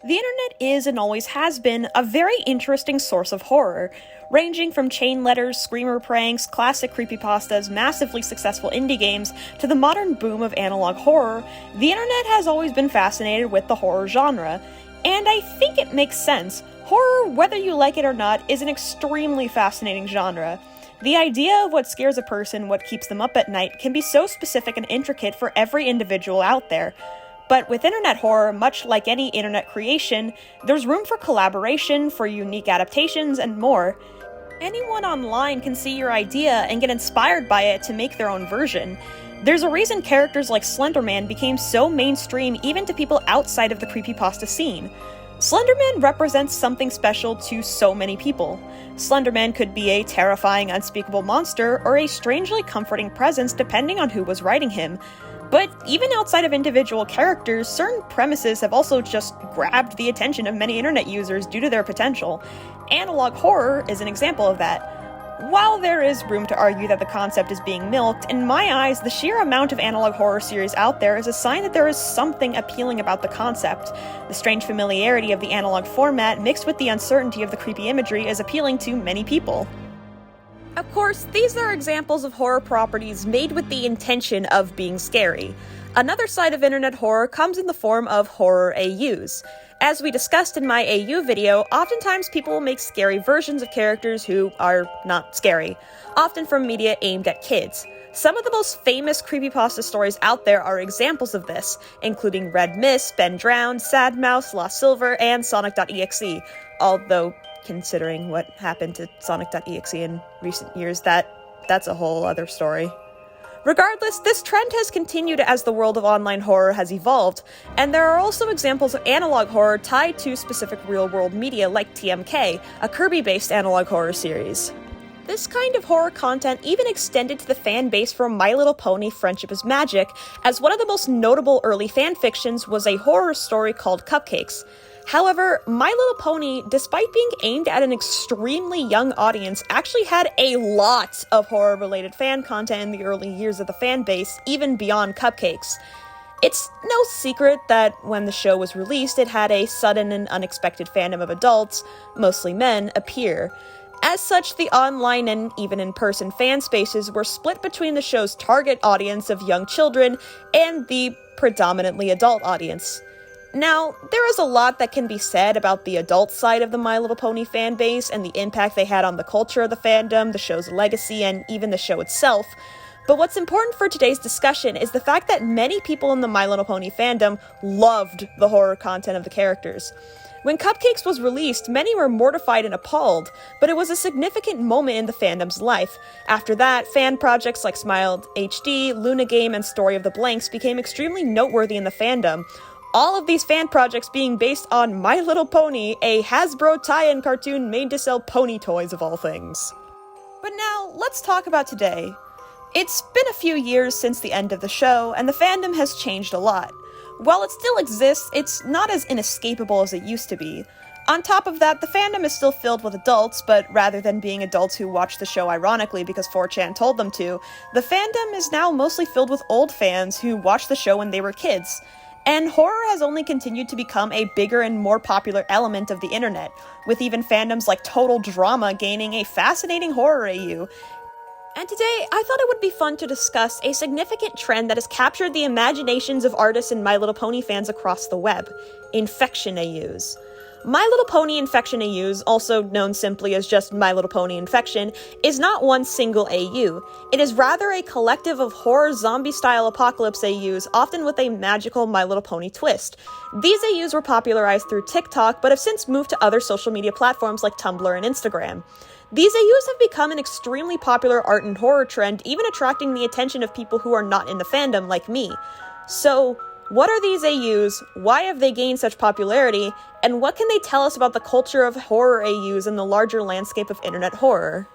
The internet is and always has been a very interesting source of horror, ranging from chain letters, screamer pranks, classic creepypastas, massively successful indie games, to the modern boom of analog horror. The internet has always been fascinated with the horror genre, and I think it makes sense. Horror, whether you like it or not, is an extremely fascinating genre. The idea of what scares a person, what keeps them up at night, can be so specific and intricate for every individual out there. But with internet horror, much like any internet creation, there's room for collaboration, for unique adaptations, and more. Anyone online can see your idea and get inspired by it to make their own version. There's a reason characters like Slenderman became so mainstream even to people outside of the creepypasta scene. Slenderman represents something special to so many people. Slenderman could be a terrifying, unspeakable monster, or a strangely comforting presence depending on who was writing him. But even outside of individual characters, certain premises have also just grabbed the attention of many internet users due to their potential. Analog horror is an example of that. While there is room to argue that the concept is being milked, in my eyes, the sheer amount of analog horror series out there is a sign that there is something appealing about the concept. The strange familiarity of the analog format mixed with the uncertainty of the creepy imagery is appealing to many people. Of course, these are examples of horror properties made with the intention of being scary. Another side of internet horror comes in the form of horror AUs. As we discussed in my AU video, oftentimes people will make scary versions of characters who are not scary, often from media aimed at kids. Some of the most famous creepypasta stories out there are examples of this, including Red Mist, Ben Drowned, Sad Mouse, Lost Silver, and Sonic.exe, although considering what happened to Sonic.exe in recent years, that's a whole other story. Regardless, this trend has continued as the world of online horror has evolved, and there are also examples of analog horror tied to specific real-world media like TMK, a Kirby-based analog horror series. This kind of horror content even extended to the fan base for My Little Pony Friendship is Magic, as one of the most notable early fanfictions was a horror story called Cupcakes. However, My Little Pony, despite being aimed at an extremely young audience, actually had a lot of horror-related fan content in the early years of the fan base, even beyond Cupcakes. It's no secret that when the show was released, it had a sudden and unexpected fandom of adults, mostly men, appear. As such, the online and even in-person fan spaces were split between the show's target audience of young children and the predominantly adult audience. Now, there is a lot that can be said about the adult side of the My Little Pony fanbase and the impact they had on the culture of the fandom, the show's legacy, and even the show itself. But what's important for today's discussion is the fact that many people in the My Little Pony fandom loved the horror content of the characters. When Cupcakes was released, many were mortified and appalled, but it was a significant moment in the fandom's life. After that, fan projects like Smiled HD, Luna Game, and Story of the Blanks became extremely noteworthy in the fandom. All of these fan projects being based on My Little Pony, a Hasbro tie-in cartoon made to sell pony toys of all things. But now, let's talk about today. It's been a few years since the end of the show, and the fandom has changed a lot. While it still exists, it's not as inescapable as it used to be. On top of that, the fandom is still filled with adults, but rather than being adults who watch the show ironically because 4chan told them to, the fandom is now mostly filled with old fans who watched the show when they were kids. And horror has only continued to become a bigger and more popular element of the internet, with even fandoms like Total Drama gaining a fascinating horror AU. And today, I thought it would be fun to discuss a significant trend that has captured the imaginations of artists and My Little Pony fans across the web: Infection AUs. My Little Pony Infection AUs, also known simply as just My Little Pony Infection, is not one single AU. It is rather a collective of horror zombie-style apocalypse AUs, often with a magical My Little Pony twist. These AUs were popularized through TikTok, but have since moved to other social media platforms like Tumblr and Instagram. These AUs have become an extremely popular art and horror trend, even attracting the attention of people who are not in the fandom like me. So, what are these AUs, why have they gained such popularity, and what can they tell us about the culture of horror AUs and the larger landscape of internet horror?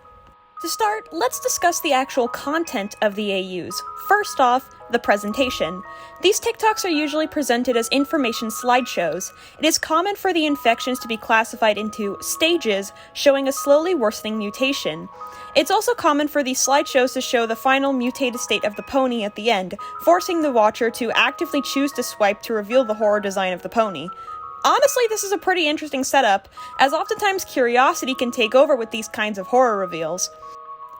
To start, let's discuss the actual content of the AUs. First off, the presentation. These TikToks are usually presented as information slideshows. It is common for the infections to be classified into stages, showing a slowly worsening mutation. It's also common for these slideshows to show the final mutated state of the pony at the end, forcing the watcher to actively choose to swipe to reveal the horror design of the pony. Honestly, this is a pretty interesting setup, as oftentimes curiosity can take over with these kinds of horror reveals.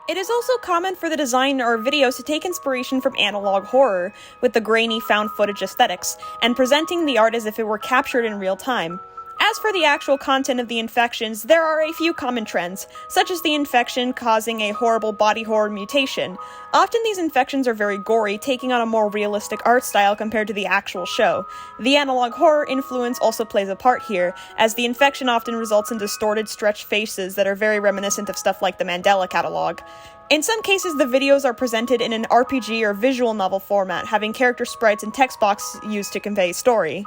It is also common for the design or videos to take inspiration from analog horror, with the grainy found footage aesthetics, and presenting the art as if it were captured in real time. As for the actual content of the infections, there are a few common trends, such as the infection causing a horrible body horror mutation. Often these infections are very gory, taking on a more realistic art style compared to the actual show. The analog horror influence also plays a part here, as the infection often results in distorted, stretched faces that are very reminiscent of stuff like the Mandela catalog. In some cases, the videos are presented in an RPG or visual novel format, having character sprites and text box used to convey story.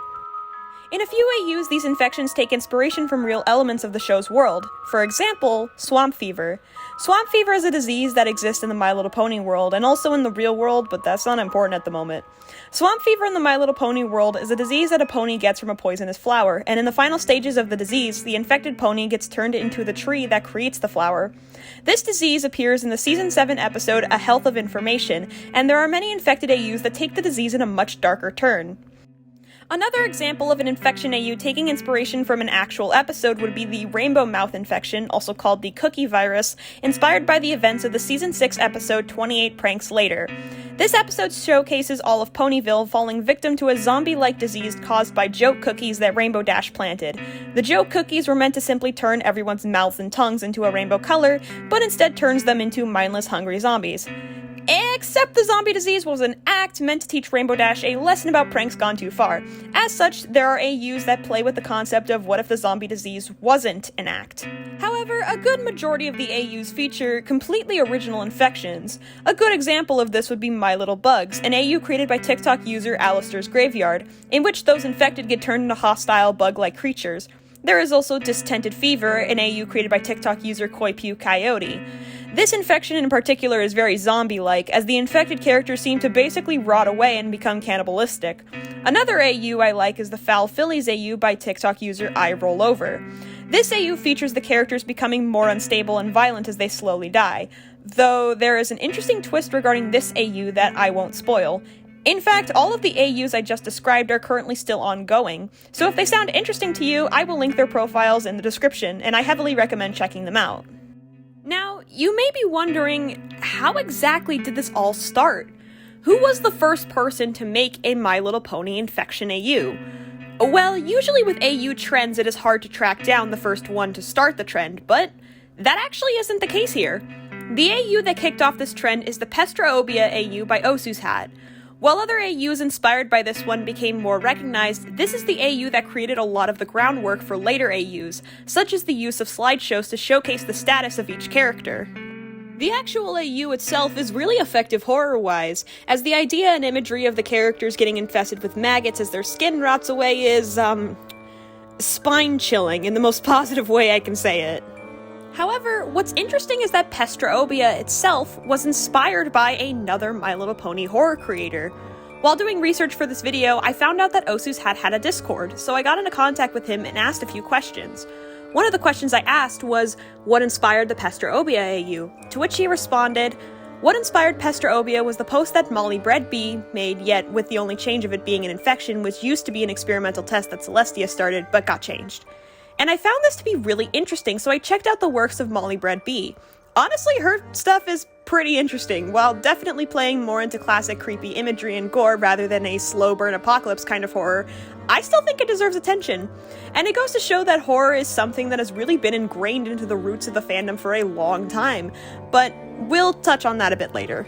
In a few AUs, these infections take inspiration from real elements of the show's world. For example, swamp fever. Swamp fever is a disease that exists in the My Little Pony world, and also in the real world, but that's not important at the moment. Swamp fever in the My Little Pony world is a disease that a pony gets from a poisonous flower, and in the final stages of the disease, the infected pony gets turned into the tree that creates the flower. This disease appears in the Season 7 episode, A Health of Information, and there are many infected AUs that take the disease in a much darker turn. Another example of an infection AU taking inspiration from an actual episode would be the rainbow mouth infection, also called the cookie virus, inspired by the events of the Season 6 episode 28 Pranks Later. This episode showcases all of Ponyville falling victim to a zombie-like disease caused by joke cookies that Rainbow Dash planted. The joke cookies were meant to simply turn everyone's mouths and tongues into a rainbow color, but instead turns them into mindless, hungry zombies. Except the zombie disease was an act meant to teach Rainbow Dash a lesson about pranks gone too far. As such, there are AUs that play with the concept of what if the zombie disease wasn't an act. However, a good majority of the AUs feature completely original infections. A good example of this would be My Little Bugs, an AU created by Tik Tok user Alistair's Graveyard, in which those infected get turned into hostile bug-like creatures. There is also Distented Fever, an AU created by Tik Tok user Koi Pew Coyote. This infection in particular is very zombie-like, as the infected characters seem to basically rot away and become cannibalistic. Another AU I like is the Foul Phillies AU by Tik Tok user I Roll Over. This AU features the characters becoming more unstable and violent as they slowly die, though there is an interesting twist regarding this AU that I won't spoil. In fact, all of the AUs I just described are currently still ongoing, so if they sound interesting to you, I will link their profiles in the description, and I heavily recommend checking them out. Now, you may be wondering, how exactly did this all start? Who was the first person to make a My Little Pony Infection AU? Well, usually with AU trends it is hard to track down the first one to start the trend, but that actually isn't the case here. The AU that kicked off this trend is the Pestraobia AU by Osu's Hat. While other AUs inspired by this one became more recognized, this is the AU that created a lot of the groundwork for later AUs, such as the use of slideshows to showcase the status of each character. The actual AU itself is really effective horror-wise, as the idea and imagery of the characters getting infested with maggots as their skin rots away is, spine-chilling in the most positive way I can say it. However, what's interesting is that Pestraobia itself was inspired by another My Little Pony horror creator. While doing research for this video, I found out that Osu's Hat had a Discord, so I got into contact with him and asked a few questions. One of the questions I asked was, what inspired the Pestraobia AU? To which he responded, what inspired Pestraobia was the post that Molly Bread B made, yet with the only change of it being an infection, which used to be an experimental test that Celestia started, but got changed. And I found this to be really interesting, so I checked out the works of Molly Bread B. Honestly, her stuff is pretty interesting. While definitely playing more into classic creepy imagery and gore rather than a slow burn apocalypse kind of horror, I still think it deserves attention. And it goes to show that horror is something that has really been ingrained into the roots of the fandom for a long time, but we'll touch on that a bit later.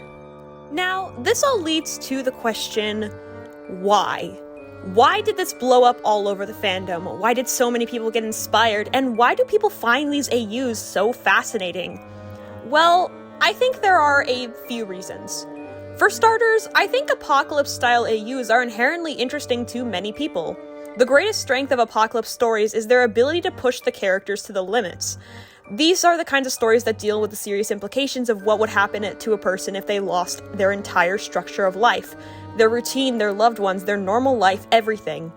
Now, this all leads to the question, why? Why did this blow up all over the fandom? Why did so many people get inspired? And why do people find these AUs so fascinating? Well, I think there are a few reasons. For starters, I think apocalypse-style AUs are inherently interesting to many people. The greatest strength of apocalypse stories is their ability to push the characters to the limits. These are the kinds of stories that deal with the serious implications of what would happen to a person if they lost their entire structure of life. Their routine, their loved ones, their normal life, everything.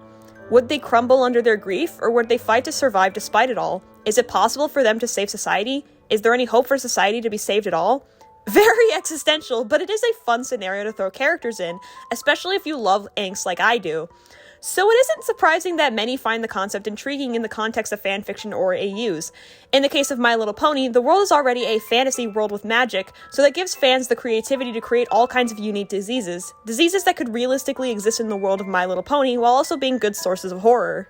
Would they crumble under their grief, or would they fight to survive despite it all? Is it possible for them to save society? Is there any hope for society to be saved at all? Very existential, but it is a fun scenario to throw characters in, especially if you love angst like I do. So it isn't surprising that many find the concept intriguing in the context of fanfiction or AUs. In the case of My Little Pony, the world is already a fantasy world with magic, so that gives fans the creativity to create all kinds of unique diseases that could realistically exist in the world of My Little Pony while also being good sources of horror.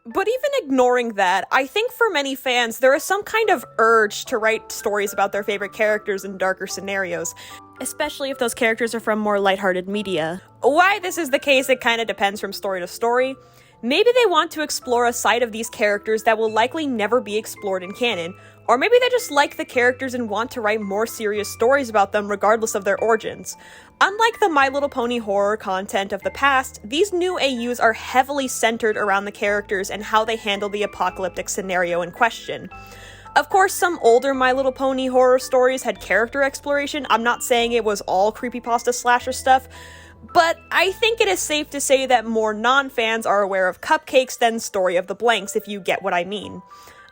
But even ignoring that, I think for many fans, there is some kind of urge to write stories about their favorite characters in darker scenarios, especially if those characters are from more lighthearted media. Why this is the case, it kind of depends from story to story. Maybe they want to explore a side of these characters that will likely never be explored in canon, or maybe they just like the characters and want to write more serious stories about them regardless of their origins. Unlike the My Little Pony horror content of the past, these new AUs are heavily centered around the characters and how they handle the apocalyptic scenario in question. Of course, some older My Little Pony horror stories had character exploration. I'm not saying it was all creepypasta slasher stuff, but I think it is safe to say that more non-fans are aware of Cupcakes than Story of the Blanks, if you get what I mean.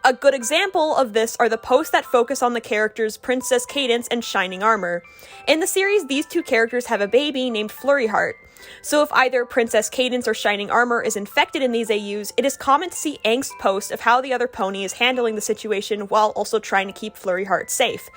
A good example of this are the posts that focus on the characters Princess Cadance and Shining Armor. In the series, these two characters have a baby named Flurry Heart. So if either Princess Cadance or Shining Armor is infected in these AUs, it is common to see angst posts of how the other pony is handling the situation while also trying to keep Flurry Heart safe.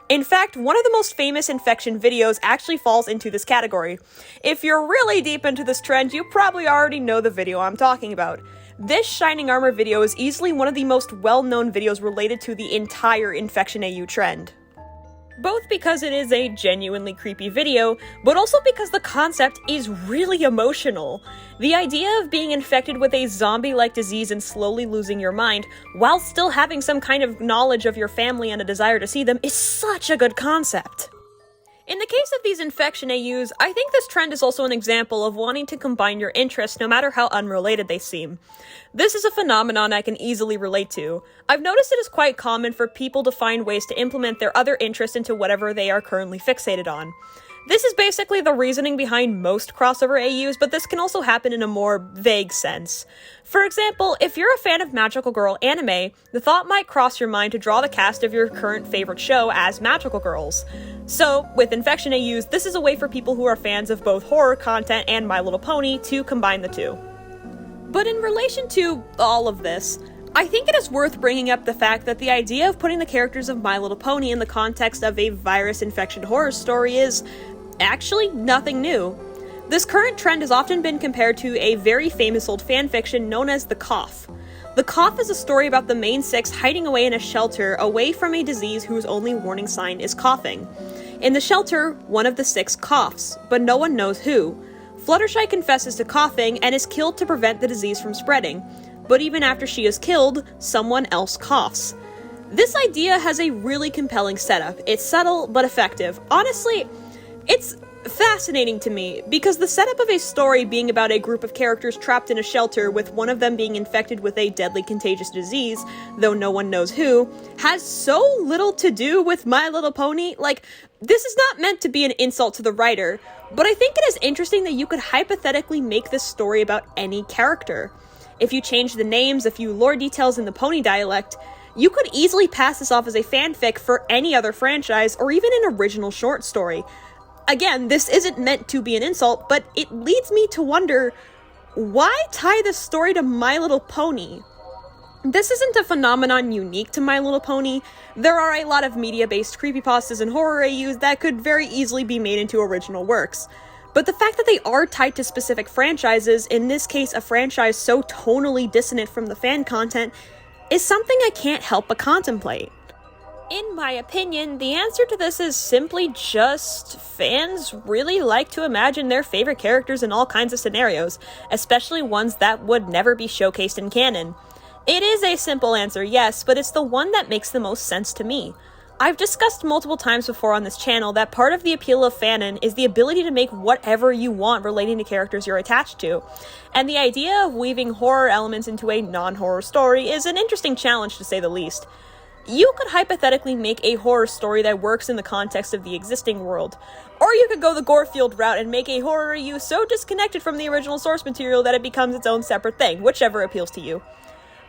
In fact, one of the most famous infection videos actually falls into this category. If you're really deep into this trend, you probably already know the video I'm talking about. This Shining Armor video is easily one of the most well-known videos related to the entire Infection AU trend. Both because it is a genuinely creepy video, but also because the concept is really emotional. The idea of being infected with a zombie-like disease and slowly losing your mind, while still having some kind of knowledge of your family and a desire to see them, is such a good concept. In the case of these infection AUs, I think this trend is also an example of wanting to combine your interests no matter how unrelated they seem. This is a phenomenon I can easily relate to. I've noticed it is quite common for people to find ways to implement their other interests into whatever they are currently fixated on. This is basically the reasoning behind most crossover AUs, but this can also happen in a more vague sense. For example, if you're a fan of magical girl anime, the thought might cross your mind to draw the cast of your current favorite show as magical girls. So, with Infection AUs, this is a way for people who are fans of both horror content and My Little Pony to combine the two. But in relation to all of this, I think it is worth bringing up the fact that the idea of putting the characters of My Little Pony in the context of a virus infection horror story is actually nothing new. This current trend has often been compared to a very famous old fanfiction known as The Cough. The Cough is a story about the main six hiding away in a shelter away from a disease whose only warning sign is coughing. In the shelter, one of the six coughs, but no one knows who. Fluttershy confesses to coughing and is killed to prevent the disease from spreading, but even after she is killed, someone else coughs. This idea has a really compelling setup. It's subtle but effective. Honestly, it's fascinating to me, because the setup of a story being about a group of characters trapped in a shelter with one of them being infected with a deadly contagious disease, though no one knows who, has so little to do with My Little Pony. Like, this is not meant to be an insult to the writer, but I think it is interesting that you could hypothetically make this story about any character. If you change the names, a few lore details in the pony dialect, you could easily pass this off as a fanfic for any other franchise or even an original short story. Again, this isn't meant to be an insult, but it leads me to wonder, why tie this story to My Little Pony? This isn't a phenomenon unique to My Little Pony. There are a lot of media-based creepypastas and horror AUs that could very easily be made into original works. But the fact that they are tied to specific franchises, in this case a franchise so tonally dissonant from the fan content, is something I can't help but contemplate. In my opinion, the answer to this is simply just fans really like to imagine their favorite characters in all kinds of scenarios, especially ones that would never be showcased in canon. It is a simple answer, yes, but it's the one that makes the most sense to me. I've discussed multiple times before on this channel that part of the appeal of fanon is the ability to make whatever you want relating to characters you're attached to, and the idea of weaving horror elements into a non-horror story is an interesting challenge to say the least. You could hypothetically make a horror story that works in the context of the existing world, or you could go the Gorefield route and make a horror AU so disconnected from the original source material that it becomes its own separate thing, whichever appeals to you.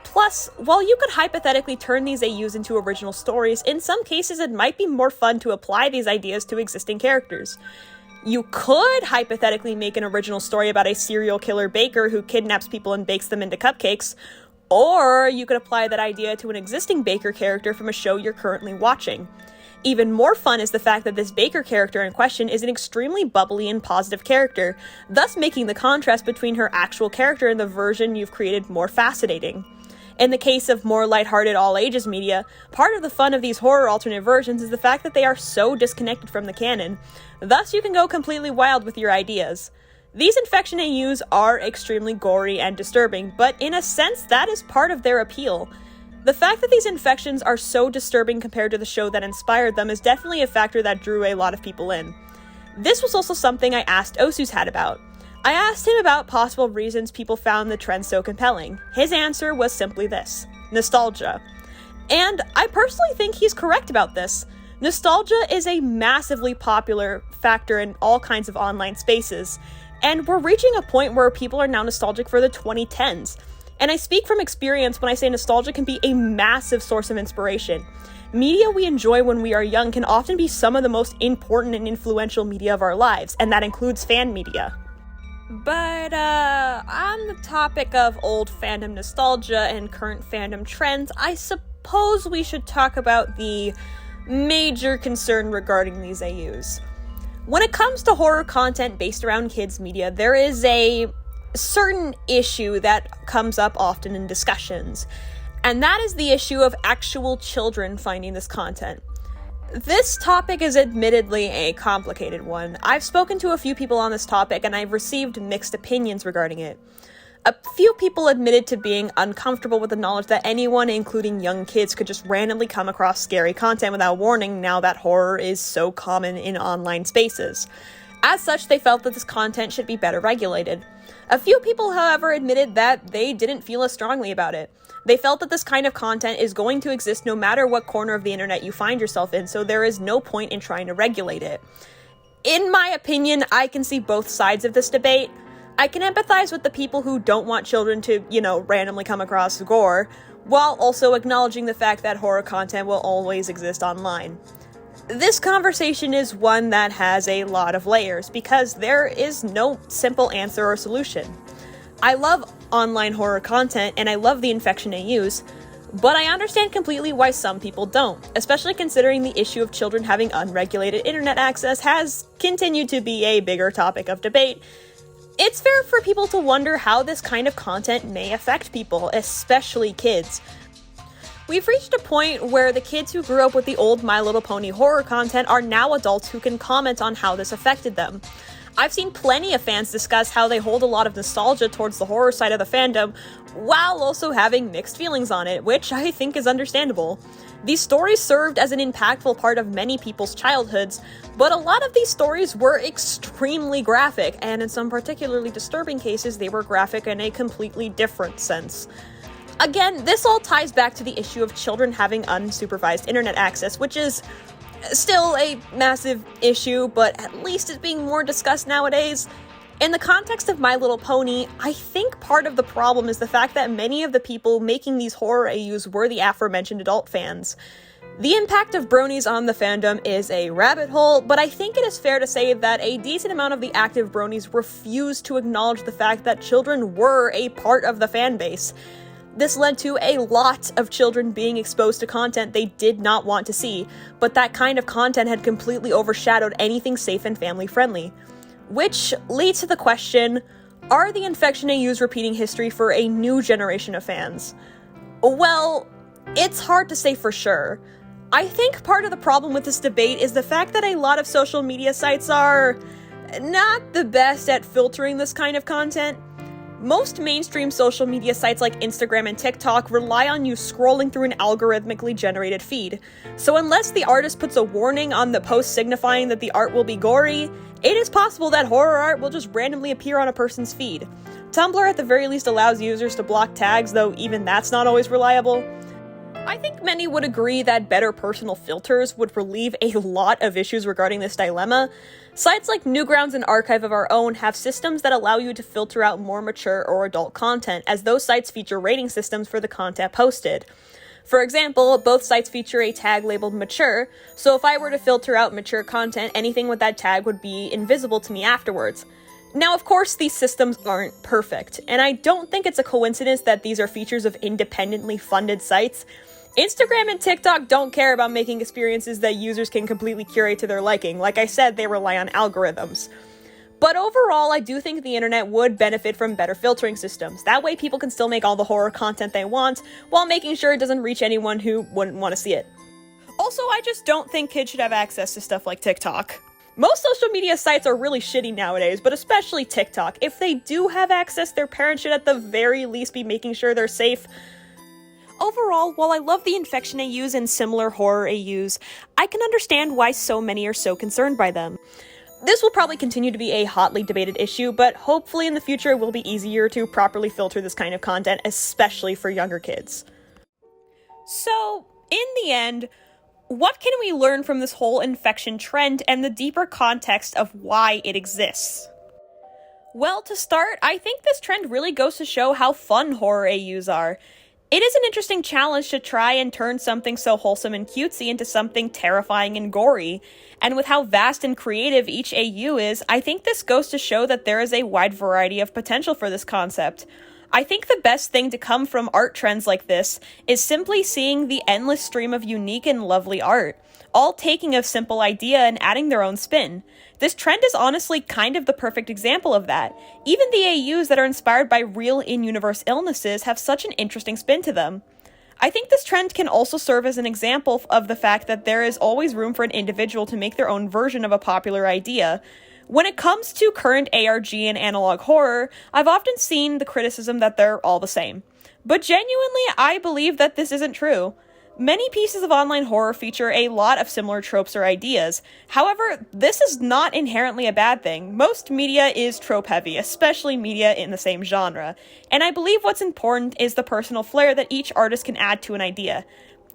Plus, while you could hypothetically turn these AUs into original stories, in some cases it might be more fun to apply these ideas to existing characters. You could hypothetically make an original story about a serial killer baker who kidnaps people and bakes them into cupcakes, or you could apply that idea to an existing baker character from a show you're currently watching. Even more fun is the fact that this baker character in question is an extremely bubbly and positive character, thus making the contrast between her actual character and the version you've created more fascinating. In the case of more lighthearted all-ages media, part of the fun of these horror alternate versions is the fact that they are so disconnected from the canon, thus you can go completely wild with your ideas. These Infection AUs are extremely gory and disturbing, but in a sense that is part of their appeal. The fact that these infections are so disturbing compared to the show that inspired them is definitely a factor that drew a lot of people in. This was also something I asked Osu's Hat about. I asked him about possible reasons people found the trend so compelling. His answer was simply this: nostalgia. And I personally think he's correct about this. Nostalgia is a massively popular factor in all kinds of online spaces, and we're reaching a point where people are now nostalgic for the 2010s. And I speak from experience when I say nostalgia can be a massive source of inspiration. Media we enjoy when we are young can often be some of the most important and influential media of our lives, and that includes fan media. But, on the topic of old fandom nostalgia and current fandom trends, I suppose we should talk about the major concern regarding these AUs. When it comes to horror content based around kids' media, there is a certain issue that comes up often in discussions, and that is the issue of actual children finding this content. This topic is admittedly a complicated one. I've spoken to a few people on this topic, and I've received mixed opinions regarding it. A few people admitted to being uncomfortable with the knowledge that anyone, including young kids, could just randomly come across scary content without warning now that horror is so common in online spaces. As such, they felt that this content should be better regulated. A few people, however, admitted that they didn't feel as strongly about it. They felt that this kind of content is going to exist no matter what corner of the internet you find yourself in, so there is no point in trying to regulate it. In my opinion, I can see both sides of this debate. I can empathize with the people who don't want children to, randomly come across gore, while also acknowledging the fact that horror content will always exist online. This conversation is one that has a lot of layers, because there is no simple answer or solution. I love online horror content, and I love the Infection AUs, but I understand completely why some people don't, especially considering the issue of children having unregulated internet access has continued to be a bigger topic of debate. It's fair for people to wonder how this kind of content may affect people, especially kids. We've reached a point where the kids who grew up with the old My Little Pony horror content are now adults who can comment on how this affected them. I've seen plenty of fans discuss how they hold a lot of nostalgia towards the horror side of the fandom, while also having mixed feelings on it, which I think is understandable. These stories served as an impactful part of many people's childhoods, but a lot of these stories were extremely graphic, and in some particularly disturbing cases, they were graphic in a completely different sense. Again, this all ties back to the issue of children having unsupervised internet access, which is still a massive issue, but at least it's being more discussed nowadays. In the context of My Little Pony, I think part of the problem is the fact that many of the people making these horror AUs were the aforementioned adult fans. The impact of bronies on the fandom is a rabbit hole, but I think it is fair to say that a decent amount of the active bronies refused to acknowledge the fact that children were a part of the fan base. This led to a lot of children being exposed to content they did not want to see, but that kind of content had completely overshadowed anything safe and family-friendly. Which leads to the question, are the Infection AUs repeating history for a new generation of fans? Well, it's hard to say for sure. I think part of the problem with this debate is the fact that a lot of social media sites are not the best at filtering this kind of content. Most mainstream social media sites like Instagram and TikTok rely on you scrolling through an algorithmically generated feed. So unless the artist puts a warning on the post signifying that the art will be gory, it is possible that horror art will just randomly appear on a person's feed. Tumblr at the very least allows users to block tags, though even that's not always reliable. I think many would agree that better personal filters would relieve a lot of issues regarding this dilemma. Sites like Newgrounds and Archive of Our Own have systems that allow you to filter out more mature or adult content, as those sites feature rating systems for the content posted. For example, both sites feature a tag labeled mature, so if I were to filter out mature content, anything with that tag would be invisible to me afterwards. Now, of course, these systems aren't perfect, and I don't think it's a coincidence that these are features of independently funded sites. Instagram and TikTok don't care about making experiences that users can completely curate to their liking. Like I said, they rely on algorithms. But overall, I do think the internet would benefit from better filtering systems. That way people can still make all the horror content they want, while making sure it doesn't reach anyone who wouldn't want to see it. Also, I just don't think kids should have access to stuff like TikTok. Most social media sites are really shitty nowadays, but especially TikTok. If they do have access, their parents should at the very least be making sure they're safe. Overall, while I love the Infection AUs and similar horror AUs, I can understand why so many are so concerned by them. This will probably continue to be a hotly debated issue, but hopefully in the future it will be easier to properly filter this kind of content, especially for younger kids. So, in the end, what can we learn from this whole infection trend and the deeper context of why it exists? Well, to start, I think this trend really goes to show how fun horror AUs are. It is an interesting challenge to try and turn something so wholesome and cutesy into something terrifying and gory. And with how vast and creative each AU is, I think this goes to show that there is a wide variety of potential for this concept. I think the best thing to come from art trends like this is simply seeing the endless stream of unique and lovely art, all taking a simple idea and adding their own spin. This trend is honestly kind of the perfect example of that. Even the AUs that are inspired by real in-universe illnesses have such an interesting spin to them. I think this trend can also serve as an example of the fact that there is always room for an individual to make their own version of a popular idea. When it comes to current ARG and analog horror, I've often seen the criticism that they're all the same. But genuinely, I believe that this isn't true. Many pieces of online horror feature a lot of similar tropes or ideas. However, this is not inherently a bad thing. Most media is trope-heavy, especially media in the same genre. And I believe what's important is the personal flair that each artist can add to an idea.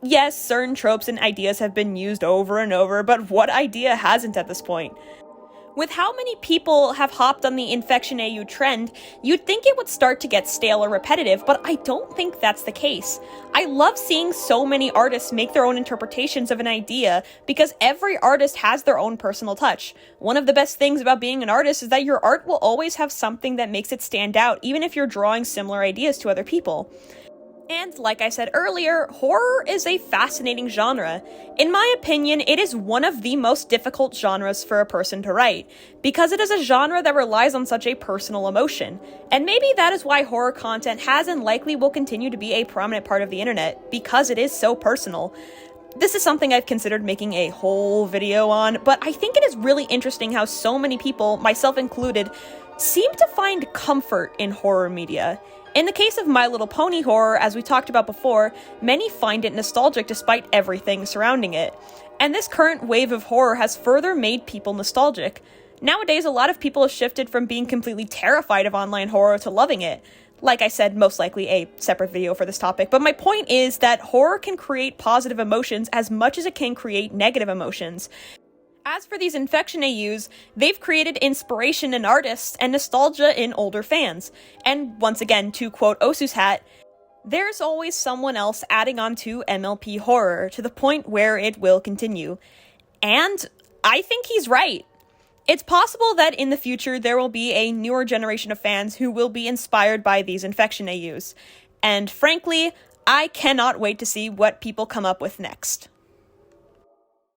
Yes, certain tropes and ideas have been used over and over, but what idea hasn't at this point? With how many people have hopped on the Infection AU trend, you'd think it would start to get stale or repetitive, but I don't think that's the case. I love seeing so many artists make their own interpretations of an idea because every artist has their own personal touch. One of the best things about being an artist is that your art will always have something that makes it stand out, even if you're drawing similar ideas to other people. And like I said earlier, horror is a fascinating genre. In my opinion, it is one of the most difficult genres for a person to write, because it is a genre that relies on such a personal emotion. And maybe that is why horror content has and likely will continue to be a prominent part of the internet, because it is so personal. This is something I've considered making a whole video on, but I think it is really interesting how so many people, myself included, seem to find comfort in horror media. In the case of My Little Pony horror, as we talked about before, many find it nostalgic despite everything surrounding it. And this current wave of horror has further made people nostalgic. Nowadays, a lot of people have shifted from being completely terrified of online horror to loving it. Like I said, most likely a separate video for this topic, but my point is that horror can create positive emotions as much as it can create negative emotions. As for these Infection AUs, they've created inspiration in artists and nostalgia in older fans. And once again, to quote Osu's hat, there's always someone else adding on to MLP horror to the point where it will continue. And I think he's right. It's possible that in the future there will be a newer generation of fans who will be inspired by these Infection AUs. And frankly, I cannot wait to see what people come up with next.